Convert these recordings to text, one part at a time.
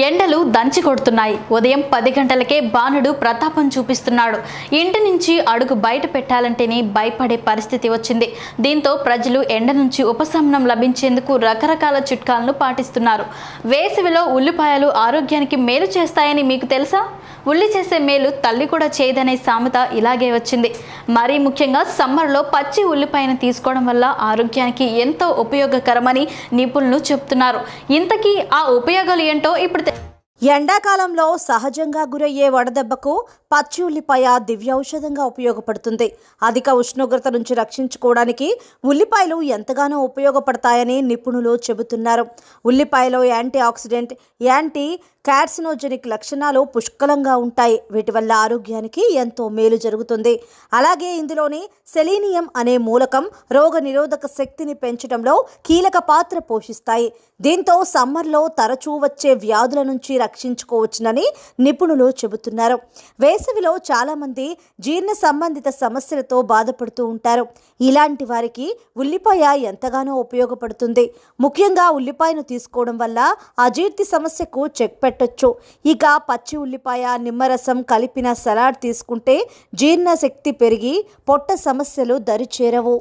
ఎండలు దంచి కొడుతున్నాయి. ఉదయం 10 గంటలకే బాణుడు ప్రతాపం చూపిస్తున్నాడు. ఇంటి నుంచి అడుగు బయట పెట్టాలంటేనే భయపడే పరిస్థితి వచ్చింది. దీంతో ప్రజలు ఎండ నుంచి ఉపశమనం లభించేందుకు రకరకాల చిట్కాలను పాటిస్తున్నారు. వేసవిలో ఉల్లిపాయలు ఆరోగ్యానికి మేలు చేస్తాయని మీకు తెలుసా? ఉల్లి చేసే మేలు తల్లి కూడా చేయదనే సామెత ఇలాగే వచ్చింది. మరీ ముఖ్యంగా సమ్మర్లో పచ్చి ఉల్లిపాయను తీసుకోవడం వల్ల ఆరోగ్యానికి ఎంతో ఉపయోగకరమని నిపుణులు చెబుతున్నారు. ఇంతకీ ఆ ఉపయోగాలు ఏంటో ఇప్పుడు ఎండాకాలంలో సహజంగా గురయ్యే వడదెబ్బకు పచ్చి ఉల్లిపాయ దివ్యౌషధంగా ఉపయోగపడుతుంది. అధిక ఉష్ణోగ్రత నుంచి రక్షించుకోవడానికి ఉల్లిపాయలు ఎంతగానో ఉపయోగపడతాయని నిపుణులు చెబుతున్నారు. ఉల్లిపాయలో యాంటీ ఆక్సిడెంట్, యాంటీ కార్సినోజెనిక్ లక్షణాలు పుష్కలంగా ఉంటాయి. వీటి వల్ల ఆరోగ్యానికి ఎంతో మేలు జరుగుతుంది. అలాగే ఇందులోని సెలీనియం అనే మూలకం రోగ నిరోధక శక్తిని పెంచడంలో కీలక పాత్ర పోషిస్తాయి. దీంతో సమ్మర్లో తరచూ వచ్చే వ్యాధుల నుంచి రక్షించుకోవచ్చునని నిపుణులు చెబుతున్నారు. వేసవిలో చాలామంది జీర్ణ సంబంధిత సమస్యలతో బాధపడుతూ ఉంటారు. ఇలాంటి వారికి ఉల్లిపాయ ఎంతగానో ఉపయోగపడుతుంది. ముఖ్యంగా ఉల్లిపాయను తీసుకోవడం వల్ల అజీర్తి సమస్యకు చెక్ పెట్టొచ్చు. ఇక పచ్చి ఉల్లిపాయ, నిమ్మరసం కలిపిన సలాడ్ తీసుకుంటే జీర్ణశక్తి పెరిగి పొట్ట సమస్యలు దరిచేరవు.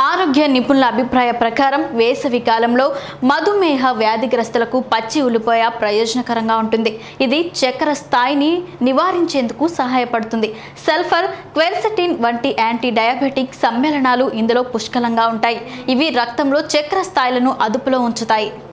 ఆరోగ్య నిపుణుల అభిప్రాయ ప్రకారం వేసవి కాలంలో మధుమేహ వ్యాధిగ్రస్తులకు పచ్చి ఉల్లిపాయ ప్రయోజనకరంగా ఉంటుంది. ఇది చక్కెర స్థాయిని నివారించేందుకు సహాయపడుతుంది. సల్ఫర్, క్వెర్సెటిన్ వంటి యాంటీ డయాబెటిక్ సమ్మేళనాలు ఇందులో పుష్కలంగా ఉంటాయి. ఇవి రక్తంలో చక్కెర స్థాయిలను అదుపులో ఉంచుతాయి.